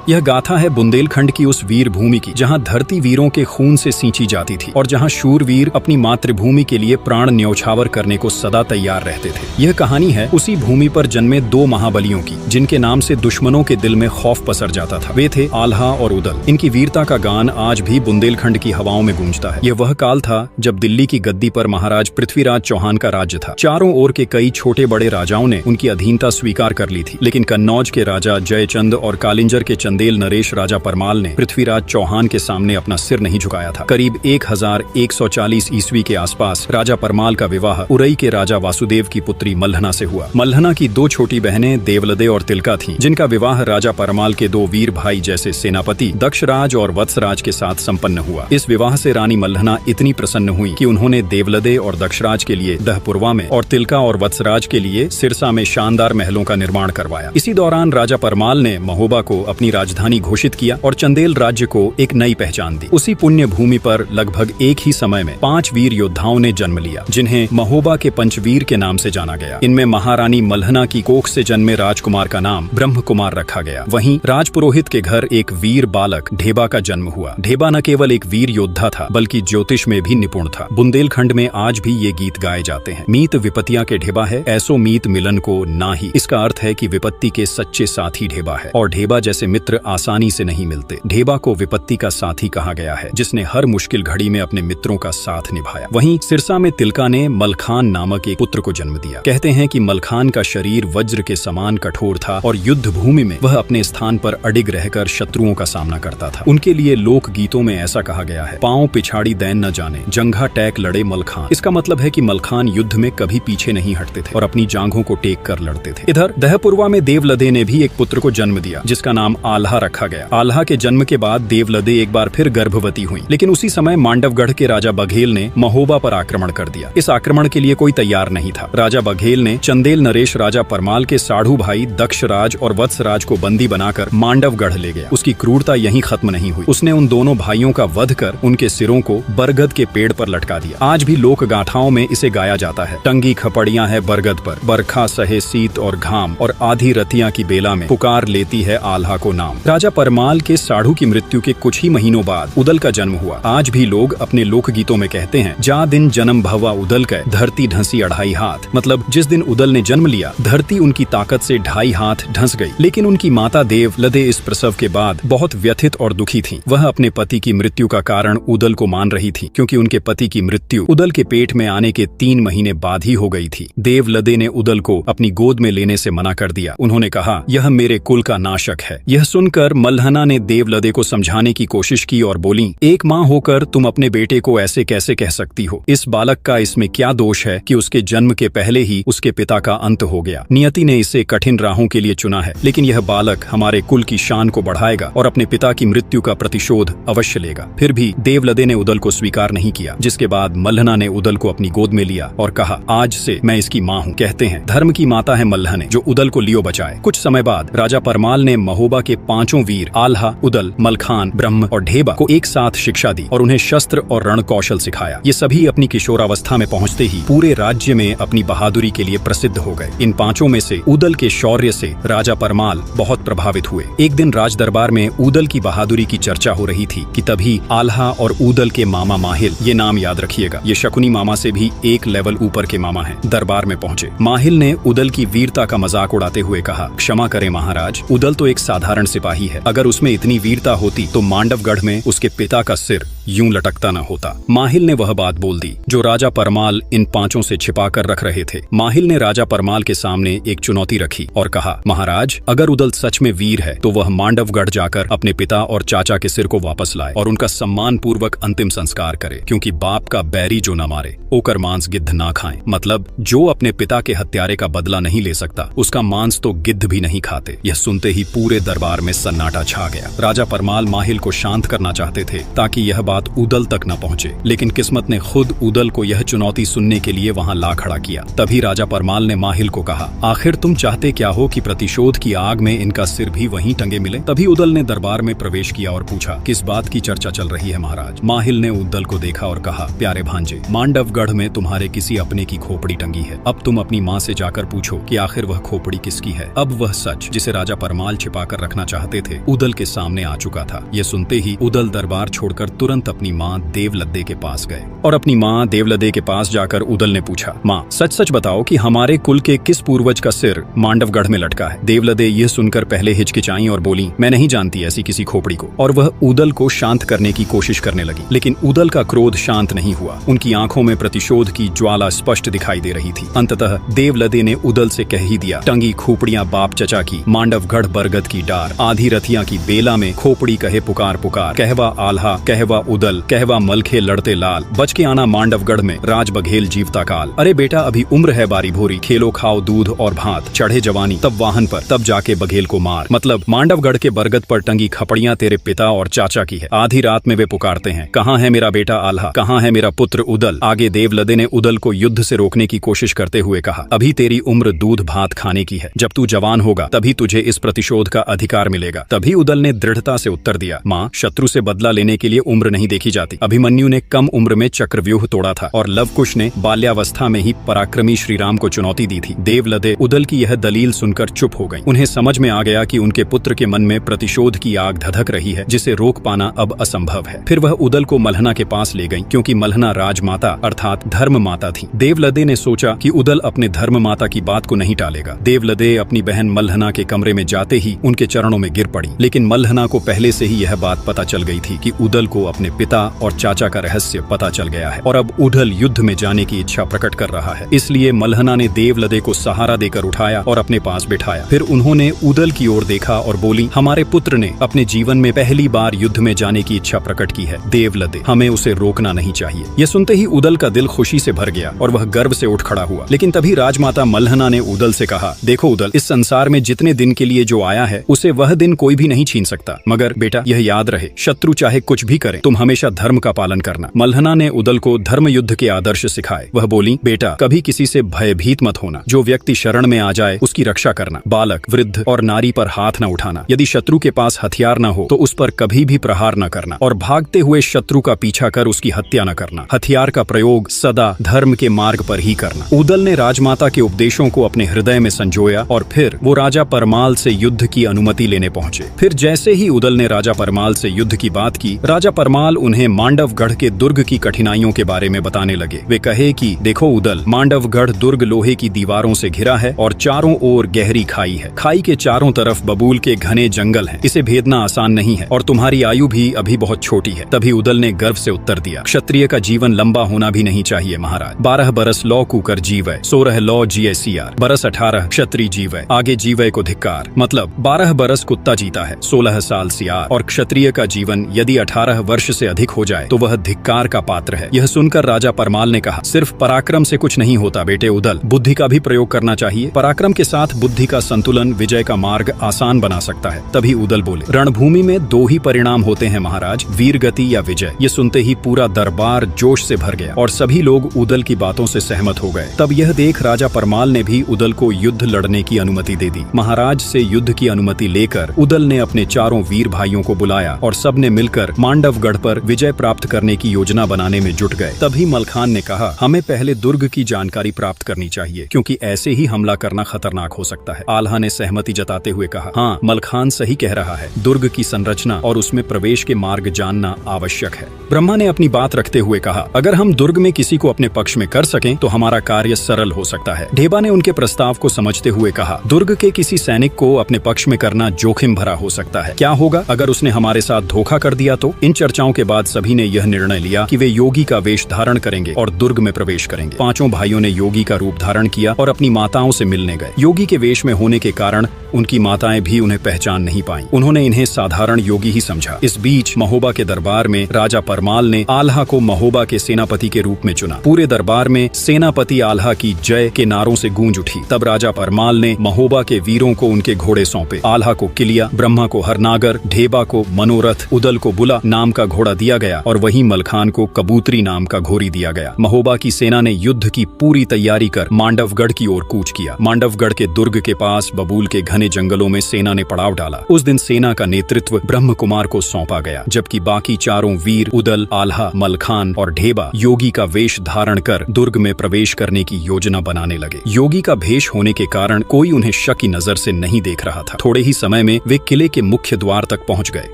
यह गाथा है बुंदेलखंड की उस वीर भूमि की जहाँ धरती वीरों के खून से सींची जाती थी और जहाँ शूरवीर अपनी मातृभूमि के लिए प्राण न्यौछावर करने को सदा तैयार रहते थे। यह कहानी है उसी भूमि पर जन्मे दो महाबलियों की, जिनके नाम से दुश्मनों के दिल में खौफ पसर जाता था। वे थे आल्हा और उदल। इनकी वीरता का गान आज भी बुंदेलखंड की हवाओं में गूंजता है। यह वह काल था जब दिल्ली की गद्दी पर महाराज पृथ्वीराज चौहान का राज्य था। चारों ओर के कई छोटे बड़े राजाओं ने उनकी अधीनता स्वीकार कर ली थी, लेकिन कन्नौज के राजा जयचंद और कालिंजर के चंदेल नरेश राजा परमाल ने पृथ्वीराज चौहान के सामने अपना सिर नहीं झुकाया था। करीब 1140 ईस्वी के आसपास राजा परमाल का विवाह उरई के राजा वासुदेव की पुत्री मल्हना से हुआ। मल्हना की दो छोटी बहनें देवलदे और तिलका थीं, जिनका विवाह राजा परमाल के दो वीर भाई जैसे सेनापति दक्षराज और वत्सराज के साथ संपन्न हुआ। इस विवाह से रानी मल्हना इतनी प्रसन्न हुई कि उन्होंने देवलदे और दक्षराज के लिए दहपुरवा में और तिलका और वत्सराज के लिए सिरसा में शानदार महलों का निर्माण करवाया। इसी दौरान राजा परमाल ने महोबा को अपनी राजधानी घोषित किया और चंदेल राज्य को एक नई पहचान दी। उसी पुण्य भूमि पर लगभग एक ही समय में 5 वीर योद्धाओं ने जन्म लिया, जिन्हें महोबा के पंचवीर के नाम से जाना गया। इनमें महारानी मल्हना की कोख से जन्मे राजकुमार का नाम ब्रह्म कुमार रखा गया। वहीं राजपुरोहित के घर एक वीर बालक ढेबा का जन्म हुआ। ढेबा न केवल एक वीर योद्धा था, बल्कि ज्योतिष में भी निपुण था। बुंदेलखंड में आज भी ये गीत गाए जाते हैं। मीत विपत्तियां के ढेबा है, ऐसो मीत मिलन को ना ही। इसका अर्थ है कि विपत्ति के सच्चे साथी ढेबा है, और ढेबा जैसे मित्र आसानी से नहीं मिलते। ढेबा को विपत्ति का साथी कहा गया है, जिसने हर मुश्किल घड़ी में अपने मित्रों का साथ निभाया। वहीं सिरसा में तिलका ने मलखान नामक एक पुत्र को जन्म दिया। कहते हैं कि मलखान का शरीर वज्र के समान कठोर था और युद्ध भूमि में वह अपने स्थान पर अडिग रहकर शत्रुओं का सामना करता था। उनके लिए लोक गीतों में ऐसा कहा गया है, पांव पिछाड़ी दैन न जाने, जंघा टैक लड़े मलखान। इसका मतलब है कि मलखान युद्ध में कभी पीछे नहीं हटते थे और अपनी जांघों को टेक कर लड़ते थे। इधर दहपुरवा में देवलदे ने भी एक पुत्र को जन्म दिया, जिसका नाम आल्हा रखा गया। आल्हा के जन्म के बाद देवलदे एक बार फिर गर्भवती हुई, लेकिन उसी समय मांडवगढ़ के राजा बघेल ने महोबा पर आक्रमण कर दिया। इस आक्रमण के लिए कोई तैयार नहीं था। राजा बघेल ने चंदेल नरेश राजा परमाल के साढ़ू भाई दक्षराज और वत्सराज को बंदी बनाकर मांडवगढ़ ले गया। उसकी क्रूरता यहीं खत्म नहीं हुई। उसने उन दोनों भाइयों का वध कर उनके सिरों को बरगद के पेड़ पर लटका दिया। आज भी लोक गाथाओं में इसे गाया जाता है। टंगी खपड़ियां है बरगद पर, बरखा सहे शीत और घाम, और आधी रतियां की बेला में पुकार लेती है आल्हा को नाम। राजा परमाल के साढ़ू की मृत्यु के कुछ ही महीनों बाद उदल का जन्म हुआ। आज भी लोग अपने लोक गीतों में कहते हैं, जा दिन जन्म भवा उदल के, धरती ढंसी 2.5 हाथ। मतलब जिस दिन उदल ने जन्म लिया, धरती उनकी ताकत से 2.5 हाथ ढंस गई। लेकिन उनकी माता देवलदे इस प्रसव के बाद बहुत व्यथित और दुखी थीं। वह अपने पति की मृत्यु का कारण उदल को मान रही थी, क्योंकि उनके पति की मृत्यु उदल के पेट में आने के 3 महीने बाद ही हो गई थी। देवलदे ने उदल को अपनी गोद में लेने से मना कर दिया। उन्होंने कहा, यह मेरे कुल का नाशक है। यह सुनकर मल्हना ने देवलदे को समझाने की कोशिश की और बोली, एक माँ होकर तुम अपने बेटे को ऐसे कैसे कह सकती हो? इस बालक का इसमें क्या दोष है कि उसके जन्म के पहले ही उसके पिता का अंत हो गया? नियति ने इसे कठिन राहों के लिए चुना है, लेकिन यह बालक हमारे कुल की शान को बढ़ाएगा और अपने पिता की मृत्यु का प्रतिशोध अवश्य लेगा। फिर भी देवलदे ने उदल को स्वीकार नहीं किया, जिसके बाद मल्हना ने उदल को अपनी गोद में लिया और कहा, आज से मैं इसकी माँ हूँ। कहते हैं धर्म की माता है मल्हने, जो उदल को लियो बचाए। कुछ समय बाद राजा परमाल ने महोबा के 5 वीर आल्हा, उदल, मलखान, ब्रह्म और ढेबा को एक साथ शिक्षा दी और उन्हें शस्त्र और रण कौशल सिखाया। ये सभी अपनी किशोरावस्था में पहुंचते ही पूरे राज्य में अपनी बहादुरी के लिए प्रसिद्ध हो गए। इन 5 में से उदल के शौर्य से राजा परमाल बहुत प्रभावित हुए। एक दिन राज दरबार में उदल की बहादुरी की चर्चा हो रही थी कि तभी आल्हा और उदल के मामा माहिल, ये नाम याद रखिएगा, ये शकुनी मामा से भी एक लेवल ऊपर के मामा हैं, दरबार में पहुंचे। माहिल ने उदल की वीरता का मजाक उड़ाते हुए कहा, क्षमा करें महाराज, उदल तो एक साधारण सिपाही है। अगर उसमें इतनी वीरता होती तो मांडवगढ़ में उसके पिता का सिर यूं लटकता न होता। माहिल ने वह बात बोल दी जो राजा परमाल इन 5 से छिपा कर रख रहे थे। माहिल ने राजा परमाल के सामने एक चुनौती रखी और कहा, महाराज, अगर उदल सच में वीर है तो वह मांडवगढ़ जाकर अपने पिता और चाचा के सिर को वापस लाए और उनका सम्मान पूर्वक अंतिम संस्कार करे, क्योंकि बाप का बैरी जो न मारे ओकर मांस गिद्ध ना खाए। मतलब जो अपने पिता के हत्यारे का बदला नहीं ले सकता, उसका मांस तो गिद्ध भी नहीं खाते। यह सुनते ही पूरे दरबार में सन्नाटा छा गया। राजा परमाल माहिल को शांत करना चाहते थे ताकि यह बात उदल तक न पहुंचे, लेकिन किस्मत ने खुद उदल को यह चुनौती सुनने के लिए वहां ला खड़ा किया। तभी राजा परमाल ने माहिल को कहा, आखिर तुम चाहते क्या हो कि प्रतिशोध की आग में इनका सिर भी वहीं टंगे मिले? तभी उदल ने दरबार में प्रवेश किया और पूछा, किस बात की चर्चा चल रही है महाराज? माहिल ने उदल को देखा और कहा, प्यारे भांजे, मांडवगढ़ में तुम्हारे किसी अपने की खोपड़ी टंगी है। अब तुम अपनी माँ से जाकर पूछो कि आखिर वह खोपड़ी किसकी है। अब वह सच जिसे राजा परमाल छिपा कर रखना चाहते थे उदल के सामने आ चुका था। ये सुनते ही उदल दरबार छोड़कर तुरंत अपनी माँ देवलद्दे के पास गए और अपनी माँ देवलद्दे के पास जाकर उदल ने पूछा, माँ सच सच बताओ कि हमारे कुल के किस पूर्वज का सिर मांडवगढ़ में लटका है। देवलद्दे यह सुनकर पहले हिचकिचाई और बोली, मैं नहीं जानती ऐसी किसी खोपड़ी को। और वह उदल को शांत करने की कोशिश करने लगी, लेकिन उदल का क्रोध शांत नहीं हुआ। उनकी आंखों में प्रतिशोध की ज्वाला स्पष्ट दिखाई दे रही थी। अंततः देवलद्दे ने उदल से कह ही दिया, टंगी खोपड़ियां बाप चचा की, मांडवगढ़ बरगद की डार, आधी रथिया की बेला में खोपड़ी कहे पुकार पुकार, कहवा आल्हा कहवा उदल, कहवा मलखे लड़ते लाल, बच के आना मांडवगढ़ में राज बघेल जीवता काल। अरे बेटा अभी उम्र है बारी भोरी, खेलो खाओ दूध और भात, चढ़े जवानी तब वाहन पर, तब जाके बघेल को मार। मतलब मांडवगढ़ के बरगद पर टंगी खपड़ियां तेरे पिता और चाचा की है। आधी रात में वे पुकारते हैं, कहाँ है मेरा बेटा आल्हा, कहाँ है मेरा पुत्र उदल। आगे देवलद्दे ने उदल को युद्ध से रोकने की कोशिश करते हुए कहा, अभी तेरी उम्र दूध भात खाने की है, जब तू जवान होगा तभी तुझे इस प्रतिशोध का अधिकार मिलेगा। तभी उदल ने दृढ़ता से उत्तर दिया, माँ शत्रु से बदला लेने के लिए उम्र नहीं देखी जाती। अभिमन्यु ने कम उम्र में चक्रव्यूह तोड़ा था और लवकुश ने बाल्यावस्था में ही पराक्रमी श्रीराम को चुनौती दी थी। देवलद्दे उदल की यह दलील सुनकर चुप हो गई। उन्हें समझ में आ गया कि उनके पुत्र के मन में प्रतिशोध की आग धधक रही है, जिसे रोक पाना अब असंभव है। फिर वह उदल को मल्हना के पास ले गई, क्योंकि मल्हना राजमाता अर्थात धर्म माता थी। देवलद्दे ने सोचा कि उदल अपने धर्म माता की बात को नहीं टालेगा। देवलद्दे अपनी बहन मल्हना के कमरे में जाते ही उनके चरणों में गिर पड़ी, लेकिन मल्हना को पहले से ही यह बात पता चल गई थी कि उदल को अपने पिता और चाचा का रहस्य पता चल गया है और अब उदल युद्ध में जाने की इच्छा प्रकट कर रहा है। इसलिए मल्हना ने देवलद्दे को सहारा देकर उठाया और अपने पास बिठाया। फिर उन्होंने उदल की ओर देखा और बोली, हमारे पुत्र ने अपने जीवन में पहली बार युद्ध में जाने की इच्छा प्रकट की है। देवलद्दे, हमें उसे रोकना नहीं चाहिए। यह सुनते ही उदल का दिल खुशी से भर गया और वह गर्व से उठ खड़ा हुआ। लेकिन तभी राजमाता मल्हना ने उदल से कहा, देखो उदल, इस संसार में जितने दिन के लिए जो आया है उसे वह दिन कोई भी नहीं छीन सकता, मगर बेटा यह याद रहे, शत्रु चाहे कुछ भी करे, तुम हमेशा धर्म का पालन करना। मल्हना ने उदल को धर्म युद्ध के आदर्श सिखाए। वह बोली, बेटा कभी किसी से भयभीत मत होना, जो व्यक्ति शरण में आ जाए उसकी रक्षा करना, बालक वृद्ध और नारी पर हाथ न उठाना, यदि शत्रु के पास हथियार न हो तो उस पर कभी भी प्रहार न करना और भागते हुए शत्रु का पीछा कर उसकी हत्या न करना। हथियार का प्रयोग सदा धर्म के मार्ग पर ही करना। उदल ने राजमाता के उपदेशों को अपने हृदय में संजोया और फिर वो राजा परमाल से युद्ध की अनुमति लेने पहुंचे। फिर जैसे ही उदल ने राजा परमाल से युद्ध की बात की, राजा परमाल उन्हें मांडवगढ़ के दुर्ग की कठिनाइयों के बारे में बताने लगे। वे कहे कि देखो उदल, मांडवगढ़ दुर्ग लोहे की दीवारों से घिरा है और चारों ओर गहरी खाई है। खाई के चारों तरफ बबूल के घने जंगल हैं। इसे भेदना आसान नहीं है और तुम्हारी आयु भी अभी बहुत छोटी है। तभी उदल ने गर्व से उत्तर दिया, क्षत्रिय का जीवन लंबा होना भी नहीं चाहिए महाराज। 12 बरस लौ कुकर जीवय, 16 लौ जिये सियार, बरस 18 क्षत्रिय जीवय, आगे जीवय को धिक्कार। मतलब 12 बरस कुत्ता जीता है, 16 साल सियार, और क्षत्रिय का जीवन यदि 18 वर्ष से अधिक हो जाए तो वह धिक्कार का पात्र है। यह सुनकर राजा परमाल ने कहा, सिर्फ पराक्रम से कुछ नहीं होता बेटे उदल, बुद्धि का भी प्रयोग करना चाहिए। पराक्रम के साथ बुद्धि का संतुलन विजय का मार्ग आसान बना सकता है। तभी उदल बोले, रणभूमि में 2 ही परिणाम होते हैं महाराज, वीर गति या विजय। ये सुनते ही पूरा दरबार जोश से भर गया और सभी लोग उदल की बातों से सहमत हो गए। तब यह देख राजा परमाल ने भी उदल को युद्ध लड़ने की अनुमति दे दी। महाराज से युद्ध की अनुमति लेकर उदल ने अपने चारों वीर भाइयों को बुलाया और सबने मिलकर मांडवगढ़ पर विजय प्राप्त करने की योजना बनाने में जुट गए। तभी मलखान ने कहा, हमें पहले दुर्ग की जानकारी प्राप्त करनी चाहिए, क्योंकि ऐसे ही हमला करना खतरनाक हो सकता है। आल्हा ने सहमति जताते हुए कहा, हाँ मलखान सही कह रहा है, दुर्ग की संरचना और उसमें प्रवेश के मार्ग जानना आवश्यक है। ब्रह्मा ने अपनी बात रखते हुए कहा, अगर हम दुर्ग में किसी को अपने पक्ष में कर सकें तो हमारा कार्य सरल हो सकता है। ढेबा ने उनके प्रस्ताव को समझते हुए कहा, दुर्ग के किसी सैनिक को अपने पक्ष में करना जोखिम भरा हो सकता है। क्या होगा अगर उसने हमारे साथ धोखा कर दिया तो? इन चर्चाओं के बाद सभी ने यह निर्णय लिया कि वे योगी का वेश धारण करेंगे और दुर्ग में प्रवेश करेंगे। 5 भाइयों ने योगी का रूप धारण किया और अपनी माताओं से मिलने गए। योगी के वेश में होने के कारण उनकी माताएं भी उन्हें पहचान नहीं पाईं। उन्होंने इन्हें साधारण योगी ही समझा। इस बीच महोबा के दरबार में राजा परमाल ने आल्हा को महोबा के सेनापति के रूप में चुना। पूरे दरबार में सेनापति आल्हा की जय के नारों से गूंज उठी। तब राजा परमाल ने महोबा के वीरों को उनके घोड़े सौंपे। आल्हा को किलिया, ब्रह्मा को हरनागर, ढेबा को मनोरथ, उदल को बुला नाम का घोड़ा दिया गया और वहीं मलखान को कबूतरी नाम का घोड़ी दिया गया। महोबा की सेना ने युद्ध की पूरी तैयारी कर मांडवगढ़ की ओर कूच किया। मांडवगढ़ के दुर्ग के पास बबूल के घने जंगलों में सेना ने पड़ाव डाला। उस दिन सेना का नेतृत्व ब्रह्म कुमार को सौंपा गया, जबकि बाकी चारों वीर उदल, आल्हा, मलखान और ढेबा योगी का वेश धारण कर दुर्ग में प्रवेश करने की योजना बनाने लगे। योगी का भेष होने के कारण कोई उन्हें शक की नजर से नहीं देख रहा था। थोड़े ही समय में वे किले के मुख्य द्वार तक पहुंच गए।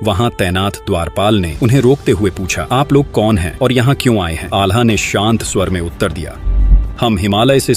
वहां तैनात द्वारपाल ने उन्हें रोकते हुए पूछा, आप लोग कौन हैं और यहाँ क्यों आए हैं? आल्हा ने शांत स्वर में उत्तर दिया, हम हिमालय से